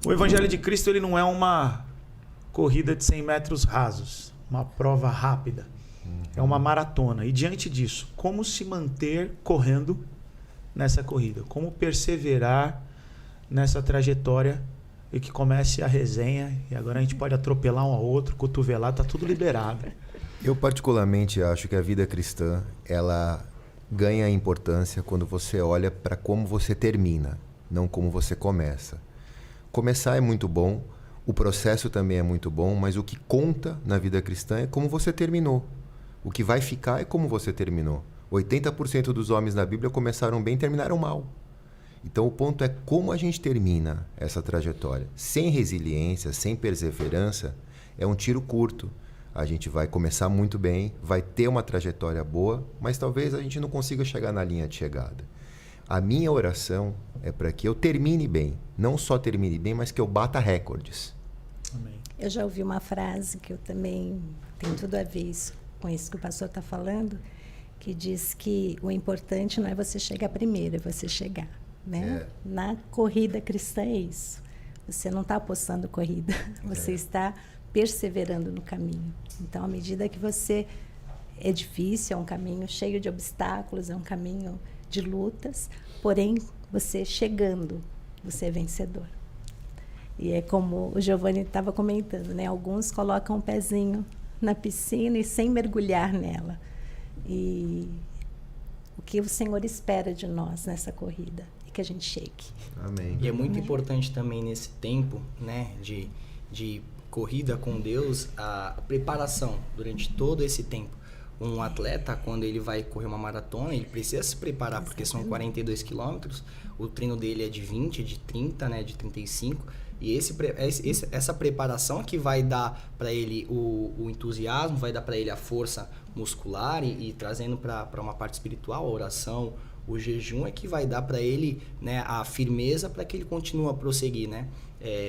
O Evangelho de Cristo ele não é uma corrida de 100 metros rasos, uma prova rápida. É uma maratona. E diante disso, como se manter correndo nessa corrida? Como perseverar nessa trajetória e que comece a resenha e agora a gente pode atropelar um ao outro, cotovelar, tá tudo liberado. Eu particularmente acho que a vida cristã, ela ganha importância quando você olha para como você termina, não como você começa. Começar é muito bom, o processo também é muito bom, mas o que conta na vida cristã é como você terminou. O que vai ficar é como você terminou. 80% dos homens na Bíblia começaram bem e terminaram mal. Então o ponto é como a gente termina essa trajetória. Sem resiliência, sem perseverança, é um tiro curto. A gente vai começar muito bem, vai ter uma trajetória boa, mas talvez a gente não consiga chegar na linha de chegada. A minha oração é para que eu termine bem. Não só termine bem, mas que eu bata recordes. Amém. Eu já ouvi uma frase que eu também tenho tudo a ver com isso que o pastor está falando, que diz que o importante não é você chegar primeiro, é você chegar. Né? Na corrida cristã é isso. Você não está apostando corrida, você está perseverando no caminho. Então, à medida que você... É difícil, é um caminho cheio de obstáculos, é um caminho de lutas, porém, você chegando, você é vencedor. E é como o Giovanni estava comentando, né? Alguns colocam o pezinho na piscina e sem mergulhar nela. E o que o Senhor espera de nós nessa corrida? É que a gente chegue. Amém. E é muito importante também nesse tempo, né, de corrida com Deus, a preparação durante todo esse tempo. Um atleta, quando ele vai correr uma maratona, ele precisa se preparar, porque são 42 quilômetros, o treino dele é de 20, de 30, né, de 35, e essa preparação é que vai dar para ele o entusiasmo, vai dar para ele a força muscular e trazendo para uma parte espiritual, a oração, o jejum é que vai dar para ele, né, a firmeza para que ele continue a prosseguir, né?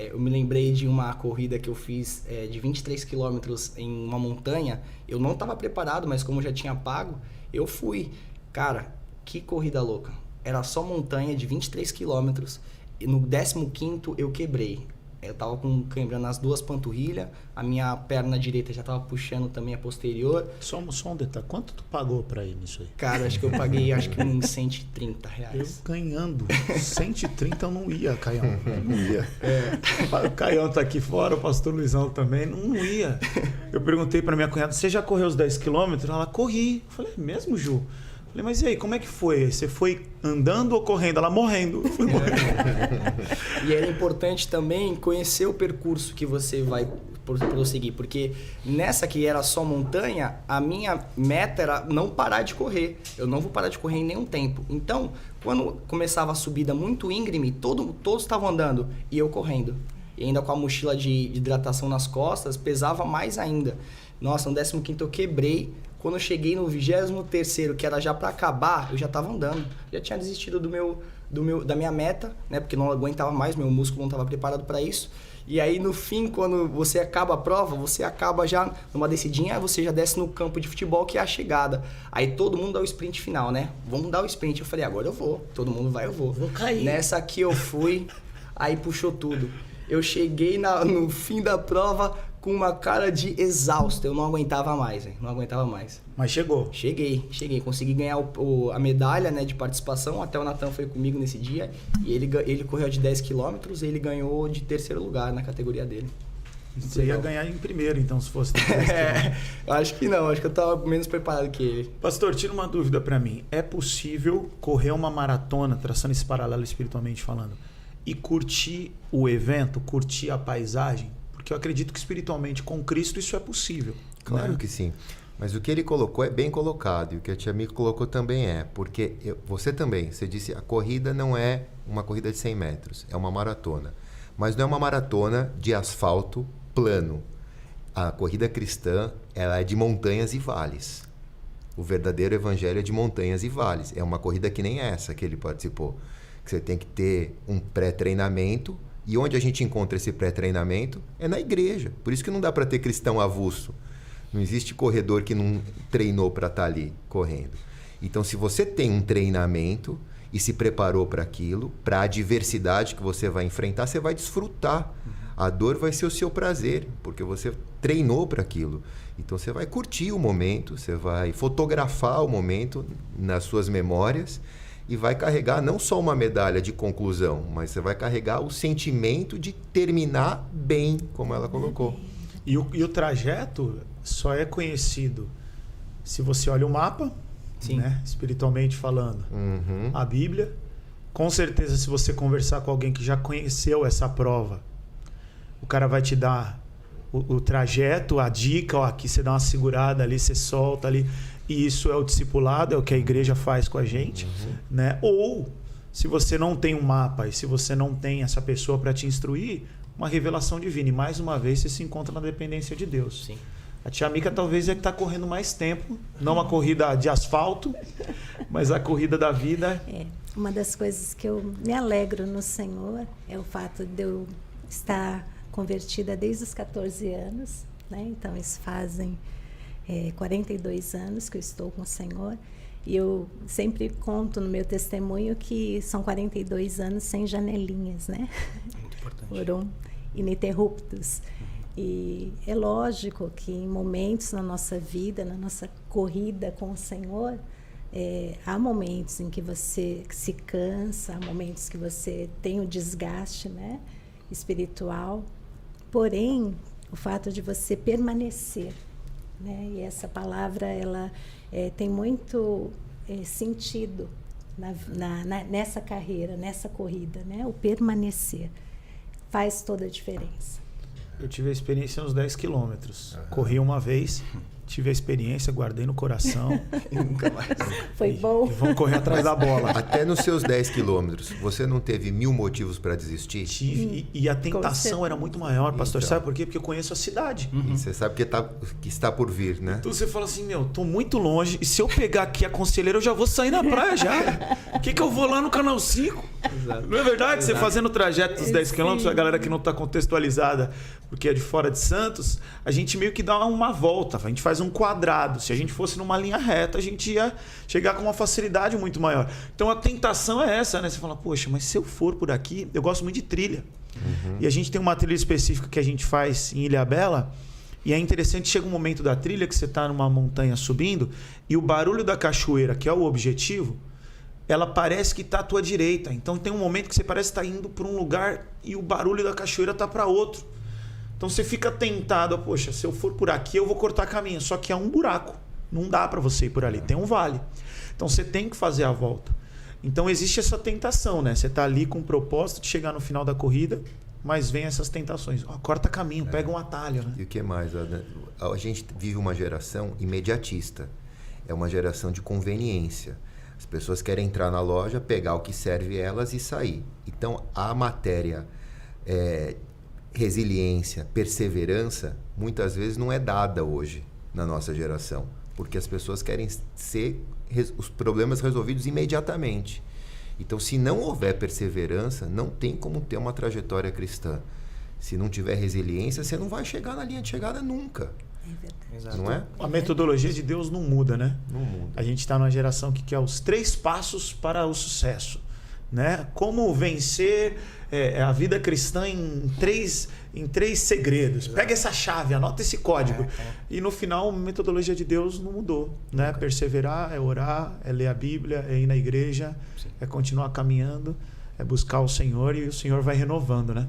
Eu me lembrei de uma corrida que eu fiz de 23 quilômetros em uma montanha. Eu não estava preparado, mas como eu já tinha pago, eu fui. Cara, que corrida louca. Era só montanha de 23 quilômetros. E no 15º eu quebrei. Eu tava com cãibra nas duas panturrilhas, a minha perna direita já tava puxando também a posterior. Só um detalhe, quanto tu pagou pra ir nisso aí? Cara, acho que eu paguei uns 130 Eu reais. ganhando 130 eu não ia, Caião. Eu não ia. O Caião tá aqui fora, o pastor Luizão também, não ia. Eu perguntei pra minha cunhada, você já correu os 10 quilômetros? Ela, corri. Eu falei, mesmo, Ju? Eu falei, mas e aí, como é que foi? Você foi andando ou correndo? Ela morrendo. Eu fui morrendo. E era importante também conhecer o percurso que você vai prosseguir, porque nessa que era só montanha, a minha meta era não parar de correr. Eu não vou parar de correr em nenhum tempo. Então, quando começava a subida muito íngreme, todos estavam andando e eu correndo. E ainda com a mochila de hidratação nas costas, pesava mais ainda. Nossa, no 15º eu quebrei. Quando eu cheguei no 23º, que era já para acabar, eu já estava andando. Já tinha desistido da minha meta, né? Porque não aguentava mais, meu músculo não estava preparado para isso. E aí, no fim, quando você acaba a prova, você acaba já numa descidinha, você já desce no campo de futebol, que é a chegada. Aí todo mundo dá o sprint final, né? Vamos dar o sprint. Eu falei, agora eu vou. Todo mundo vai, eu vou. Vou cair. Nessa aqui eu fui, aí puxou tudo. Eu cheguei no fim da prova com uma cara de exausto. Eu não aguentava mais, véio. Não aguentava mais. Mas chegou. Cheguei. Consegui ganhar a medalha, né, de participação. Até o Natan foi comigo nesse dia. E ele correu de 10 quilômetros e ele ganhou de 3º lugar na categoria dele. Você ia ganhar em primeiro, então, se fosse 10 Eu acho que não. Acho que eu tava menos preparado que ele. Pastor, tira uma dúvida pra mim. É possível correr uma maratona, traçando esse paralelo espiritualmente falando, e curtir o evento, curtir a paisagem? Porque eu acredito que espiritualmente com Cristo isso é possível. Claro, né? Que sim. Mas o que ele colocou é bem colocado, e o que a tia Mico colocou também é, porque você também, você disse, a corrida não é uma corrida de 100 metros, é uma maratona. Mas não é uma maratona de asfalto plano. A corrida cristã, ela é de montanhas e vales. O verdadeiro evangelho é de montanhas e vales. É uma corrida que nem essa que ele participou. Que você tem que ter um pré-treinamento, e onde a gente encontra esse pré-treinamento é na igreja. Por isso que não dá para ter cristão avulso. Não existe corredor que não treinou para estar ali correndo. Então, se você tem um treinamento e se preparou para aquilo, para a adversidade que você vai enfrentar, você vai desfrutar. A dor vai ser o seu prazer, porque você treinou para aquilo. Então você vai curtir o momento, você vai fotografar o momento nas suas memórias e vai carregar não só uma medalha de conclusão, mas você vai carregar o sentimento de terminar bem, como ela colocou. E o trajeto só é conhecido se você olha o mapa, né? Espiritualmente falando, a Bíblia. Com certeza, se você conversar com alguém que já conheceu essa prova, o cara vai te dar o trajeto, a dica, ó, aqui você dá uma segurada, ali você solta ali. E isso é o discipulado, é o que a igreja faz com a gente, né? Ou, se você não tem um mapa e se você não tem essa pessoa para te instruir, uma revelação divina. E mais uma vez você se encontra na dependência de Deus. Sim. A tia Mica talvez é que está correndo mais tempo, não a corrida de asfalto, mas a corrida da vida. Uma das coisas que eu me alegro no Senhor é o fato de eu estar convertida desde os 14 anos, né? Então, isso fazem 42 anos que eu estou com o Senhor. E eu sempre conto no meu testemunho que são 42 anos sem janelinhas, né? Muito importante. Foram ininterruptos. E é lógico que em momentos na nossa vida, na nossa corrida com o Senhor, há momentos em que você se cansa, há momentos que você tem o desgaste, né, espiritual. Porém, o fato de você permanecer, né, e essa palavra ela tem muito sentido nessa carreira, nessa corrida, né, o permanecer faz toda a diferença. Eu tive a experiência nos 10 quilômetros. Corri uma vez, tive a experiência, guardei no coração. E nunca mais. Foi bom. E vamos correr atrás da bola. Até nos seus 10 quilômetros, você não teve 1000 motivos para desistir? Tive. E a tentação era muito maior, pastor. Então. Sabe por quê? Porque eu conheço a cidade. E você sabe que está por vir, né? Então você fala assim, tô muito longe. E se eu pegar aqui a Conselheira, eu já vou sair na praia já. O que eu vou lá no Canal 5? Exato. Não é verdade? Você fazendo o trajeto dos 10 quilômetros, a galera que não está contextualizada, porque é de fora de Santos, a gente meio que dá uma volta, a gente faz um quadrado. Se a gente fosse numa linha reta, a gente ia chegar com uma facilidade muito maior. Então a tentação é essa, né? Você fala, poxa, mas se eu for por aqui, eu gosto muito de trilha. E a gente tem uma trilha específica que a gente faz em Ilhabela, e é interessante, chega um momento da trilha que você está numa montanha subindo, e o barulho da cachoeira, que é o objetivo, ela parece que está à tua direita. Então tem um momento que você parece estar indo para um lugar e o barulho da cachoeira está para outro. Então você fica tentado, poxa, se eu for por aqui eu vou cortar caminho. Só que é um buraco, não dá para você ir por ali, tem um vale. Então você tem que fazer a volta. Então existe essa tentação, né? Você está ali com o propósito de chegar no final da corrida, mas vem essas tentações. Corta caminho, pega um atalho, né? E o que mais? A gente vive uma geração imediatista. É uma geração de conveniência. As pessoas querem entrar na loja, pegar o que serve elas e sair. Então, a matéria, resiliência, perseverança, muitas vezes não é dada hoje na nossa geração. Porque as pessoas querem os problemas resolvidos imediatamente. Então, se não houver perseverança, não tem como ter uma trajetória cristã. Se não tiver resiliência, você não vai chegar na linha de chegada nunca. Exato. Não é? A metodologia de Deus não muda, né? Não muda. A gente está numa geração que quer os 3 passos para o sucesso, né? Como vencer a vida cristã em três segredos. Pega essa chave, anota esse código. E no final, a metodologia de Deus não mudou, né? Perseverar, é orar, é ler a Bíblia, é ir na igreja, é continuar caminhando, é buscar o Senhor, e o Senhor vai renovando, né?